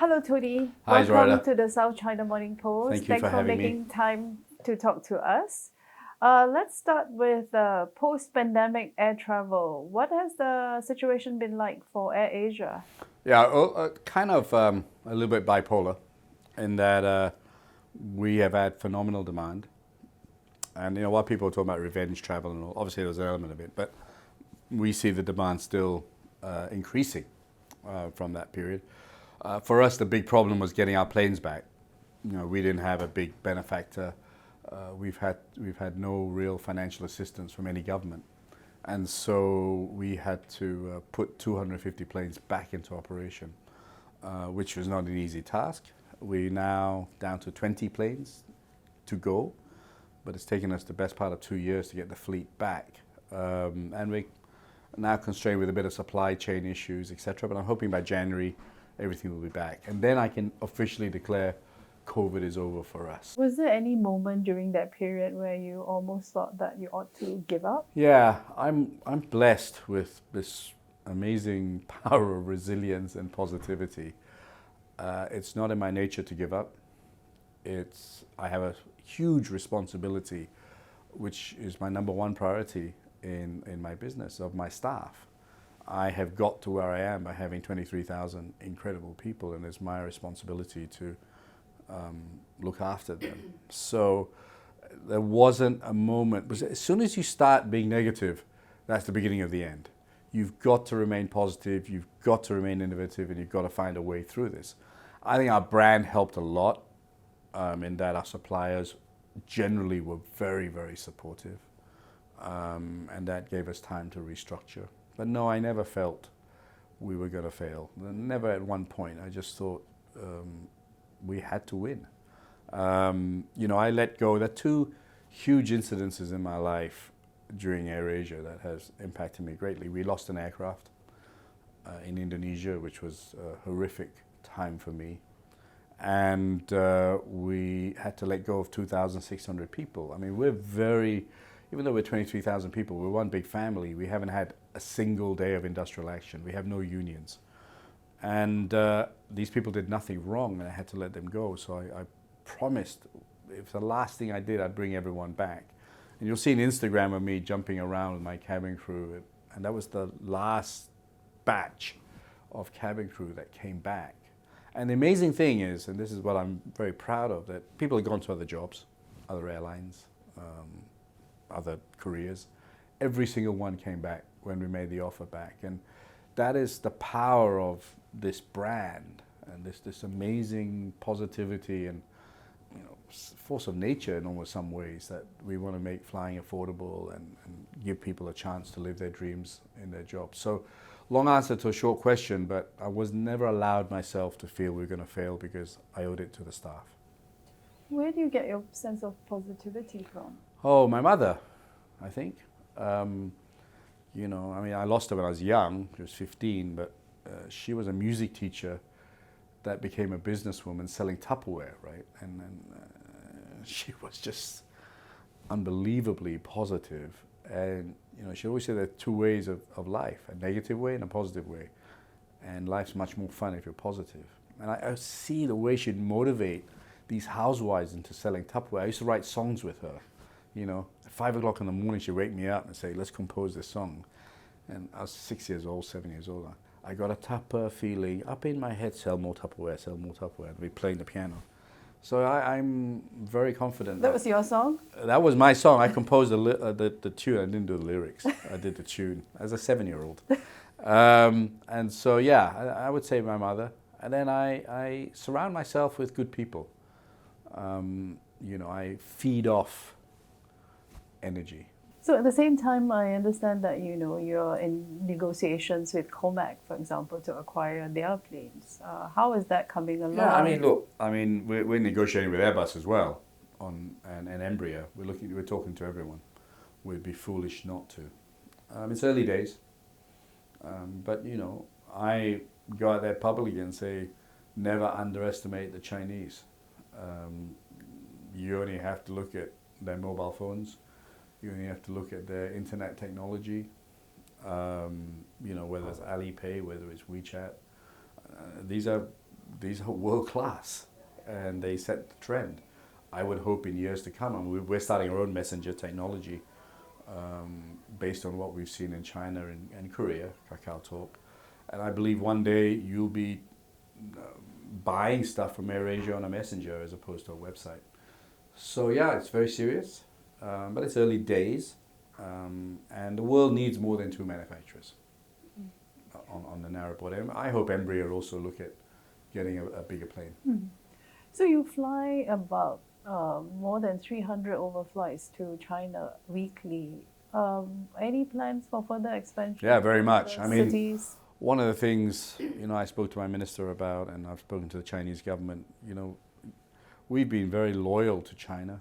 Hello, Tony. Hi, Welcome Zoraida. to the South China Morning Post. Thank you Thanks for having me. making time to talk to us. Let's start with post-pandemic air travel. What has the situation been like for AirAsia? Yeah, kind of a little bit bipolar in that we have had phenomenal demand. And, you know, while people are talking about revenge travel and all, obviously there's an element of it, but we see the demand still increasing from that period. For us, the big problem was getting our planes back. You know, we didn't have a big benefactor. We've had no real financial assistance from any government. And so we had to put 250 planes back into operation, which was not an easy task. We're now down to 20 planes to go, but it's taken us the best part of 2 years to get the fleet back. And we're now constrained with a bit of supply chain issues, etc. But I'm hoping by January, everything will be back. And then I can officially declare COVID is over for us. Was there any moment during that period where you almost thought that you ought to give up? Yeah, I'm blessed with this amazing power of resilience and positivity. It's not in my nature to give up. I have a huge responsibility, which is my number one priority in my business, of my staff. I have got to where I am by having 23,000 incredible people, and it's my responsibility to look after them. So there wasn't a moment, because as soon as you start being negative, that's the beginning of the end. You've got to remain positive, you've got to remain innovative, and you've got to find a way through this. I think our brand helped a lot in that our suppliers generally were very, very supportive, and that gave us time to restructure. But no, I never felt we were going to fail. Never at one point. I just thought we had to win. You know, I let go. There are two huge incidences in my life during AirAsia that has impacted me greatly. We lost an aircraft in Indonesia, which was a horrific time for me. And we had to let go of 2,600 people. I mean, even though we're 23,000 people, we're one big family. We haven't had a single day of industrial action. We have no unions. And these people did nothing wrong, and I had to let them go. So I promised, if the last thing I did, I'd bring everyone back. And you'll see an Instagram of me jumping around with my cabin crew. And that was the last batch of cabin crew that came back. And the amazing thing is, and this is what I'm very proud of, that people have gone to other jobs, other airlines, other careers. Every single one came back when we made the offer back. And that is the power of this brand and this amazing positivity and, you know, force of nature in almost some ways, that we want to make flying affordable and give people a chance to live their dreams in their jobs. So long answer to a short question, but I was never allowed myself to feel we were going to fail because I owed it to the staff. Where do you get your sense of positivity from? Oh, my mother, I think. You know, I mean, I lost her when I was young. She was 15, but she was a music teacher that became a businesswoman selling Tupperware, right? And she was just unbelievably positive. And, you know, she always said there are two ways of life, a negative way and a positive way. And life's much more fun if you're positive. And I see the way she'd motivate these housewives into selling Tupperware. I used to write songs with her. You know, at 5 o'clock in the morning, she'd wake me up and say, let's compose this song. And I was 6 years old, 7 years old. I got a Tupper feeling up in my head, sell more Tupperware, sell more Tupperware. And we playing the piano. So I'm very confident. That was your song? That was my song. I composed the tune. I didn't do the lyrics. I did the tune as a 7-year-old. And so, yeah, I would say my mother. And then I surround myself with good people. You know, I feed off energy. So at the same time, I understand that, you know, you're in negotiations with Comac, for example, to acquire their planes. How is that coming along? Yeah, I mean, look, we're negotiating with Airbus as well and Embraer. We're talking to everyone. We'd be foolish not to. It's early days, but you know, I go out there publicly and say, never underestimate the Chinese. You only have to look at their mobile phones. You only have to look at their internet technology. You know, whether it's Alipay, whether it's WeChat. These are these are world class, and they set the trend. I would hope in years to come, and we're starting our own messenger technology based on what we've seen in China and Korea, Kakao Talk. And I believe one day you'll be buying stuff from AirAsia on a messenger as opposed to a website. So yeah, it's very serious, but it's early days, and the world needs more than 2 manufacturers on the narrow body. I hope Embraer also look at getting a bigger plane. So you fly about more than 300 overflights to China weekly. Any plans for further expansion? Yeah, very much. I mean, cities? one of the things, I spoke to my minister about, and I've spoken to the Chinese government, we've been very loyal to China.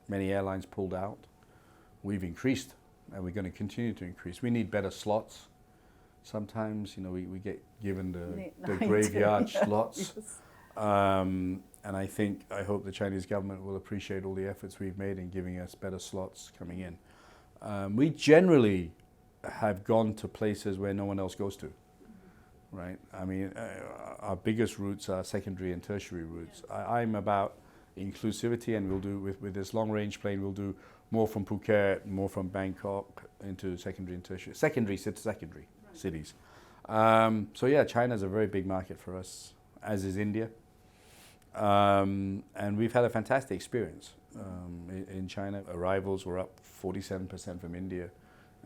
Many airlines pulled out. We've increased, and we're going to continue to increase. We need better slots. Sometimes, we get given the graveyard slots. Yes. And I hope the Chinese government will appreciate all the efforts we've made in giving us better slots coming in. We generally have gone to places where no one else goes to, right? I mean, our biggest routes are secondary and tertiary routes. I'm about inclusivity, and we'll do, with this long-range plane, we'll do more from Phuket, more from Bangkok into secondary and tertiary, secondary cities. So yeah, China's a very big market for us, as is India. And we've had a fantastic experience in China. Arrivals were up 47% from India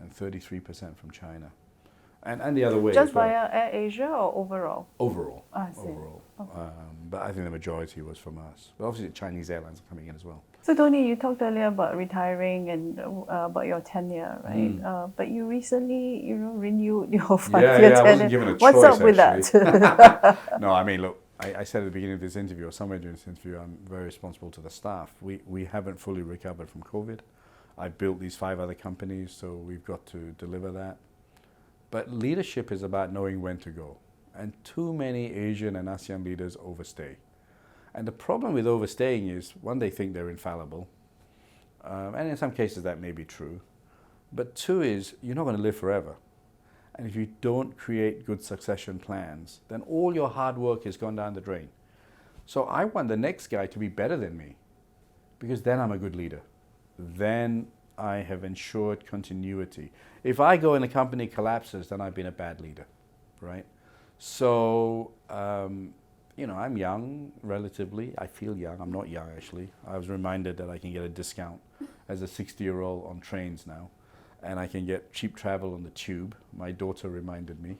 and 33% from China. And the other way Just as well. via AirAsia or overall? Overall. I see. Overall. Okay. But I think the majority was from us. But obviously Chinese airlines are coming in as well. So Tony, you talked earlier about retiring and about your tenure, right? But you recently, renewed your 5-year tenure. I wasn't given a What's choice, up with actually. that? No, I mean, look, I said at the beginning of this interview, or somewhere during this interview, I'm very responsible to the staff. We haven't fully recovered from COVID. I built these 5 other companies, so we've got to deliver that. But leadership is about knowing when to go. And too many Asian and ASEAN leaders overstay. And the problem with overstaying is, one, they think they're infallible. And in some cases that may be true. But 2 is, you're not going to live forever. And if you don't create good succession plans, then all your hard work has gone down the drain. So I want the next guy to be better than me, because then I'm a good leader. Then I have ensured continuity. If I go and the company collapses, then I've been a bad leader, right? So, I'm young, relatively. I feel young. I'm not young, actually. I was reminded that I can get a discount as a 60-year-old on trains now. And I can get cheap travel on the tube. My daughter reminded me.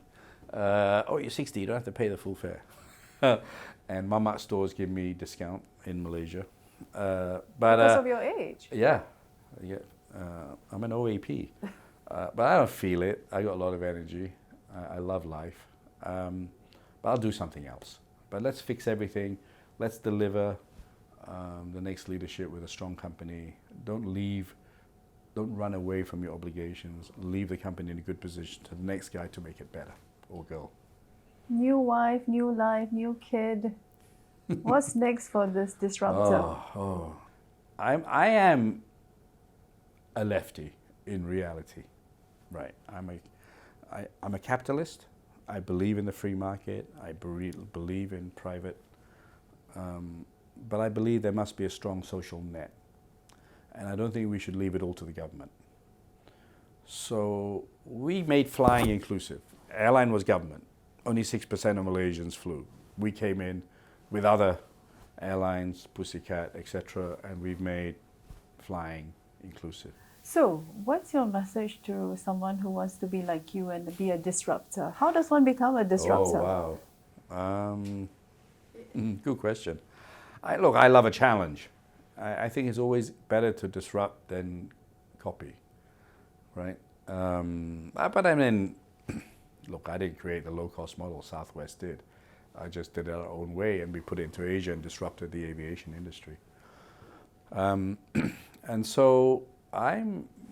You're 60, you don't have to pay the full fare. And Mamak stores give me discount in Malaysia. Because of your age? Yeah. I'm an OAP. But I don't feel it. I got a lot of energy. I love life. But I'll do something else. But let's fix everything. Let's deliver the next leadership with a strong company. Don't run away from your obligations. Leave the company in a good position to the next guy to make it better, or girl. New wife, new life, new kid. What's next for this disruptor? I am a lefty in reality, right? I'm a capitalist. I believe in the free market. I believe in private. But I believe there must be a strong social net. And I don't think we should leave it all to the government. So we made flying inclusive. Airline was government. Only 6% of Malaysians flew. We came in with other airlines, Pussycat, etc., and we've made flying inclusive. So, what's your message to someone who wants to be like you and be a disruptor? How does one become a disruptor? Oh, wow. Good question. I love a challenge. I think it's always better to disrupt than copy, right? But I mean, look, I didn't create the low-cost model, Southwest did. I just did it our own way, and we put it into Asia and disrupted the aviation industry. And so I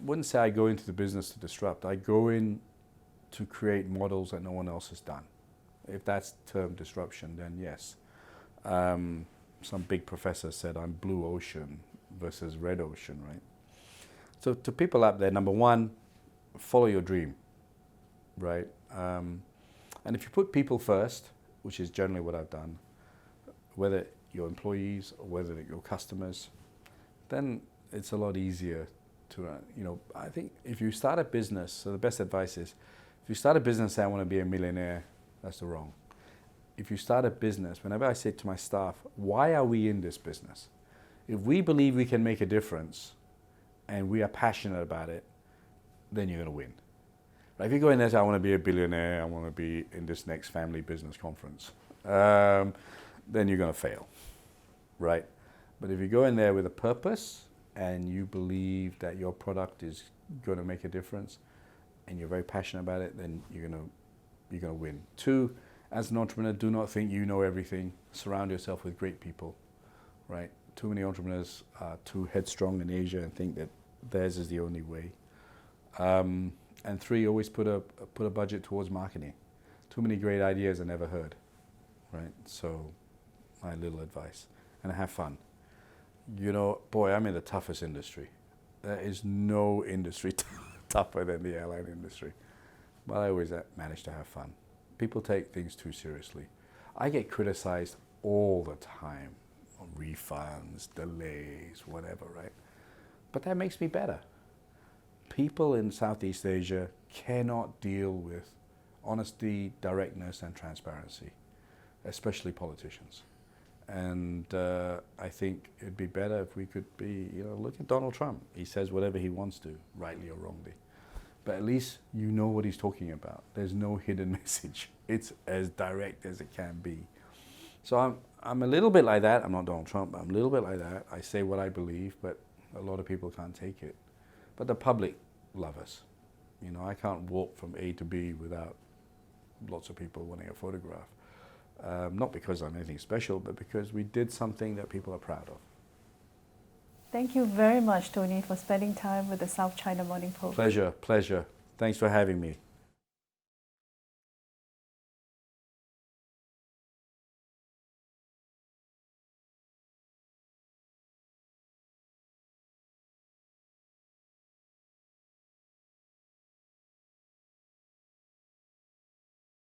wouldn't say I go into the business to disrupt. I go in to create models that no one else has done. If that's termed disruption, then yes. Some big professor said I'm blue ocean versus red ocean, right? So to people out there, number one, follow your dream, right? And if you put people first, which is generally what I've done, whether your employees or whether your customers, then it's a lot easier to, I think if you start a business, so the best advice is, if you start a business and say, I want to be a millionaire, that's the wrong. If you start a business, whenever I say to my staff, why are we in this business? If we believe we can make a difference and we are passionate about it, then you're going to win. Right? If you go in there and say, I want to be a billionaire, I want to be in this next family business conference, then you're going to fail, right? But if you go in there with a purpose and you believe that your product is going to make a difference and you're very passionate about it, then you're going to win. 2, as an entrepreneur, do not think you know everything. Surround yourself with great people, right? Too many entrepreneurs are too headstrong in Asia and think that theirs is the only way. And 3, always put a budget towards marketing. Too many great ideas are never heard, right? So, my little advice. And have fun. Boy, I'm in the toughest industry. There is no industry tougher than the airline industry. But I always manage to have fun. People take things too seriously. I get criticized all the time on refunds, delays, whatever, right? But that makes me better. People in Southeast Asia cannot deal with honesty, directness, and transparency, especially politicians. And I think it'd be better if we could be, look at Donald Trump. He says whatever he wants to, rightly or wrongly. But at least you know what he's talking about. There's no hidden message. It's as direct as it can be. So I'm a little bit like that. I'm not Donald Trump, but I'm a little bit like that. I say what I believe, but a lot of people can't take it. But the public love us. I can't walk from A to B without lots of people wanting a photograph. Not because I'm anything special, but because we did something that people are proud of. Thank you very much, Tony, for spending time with the South China Morning Post. Pleasure. Thanks for having me.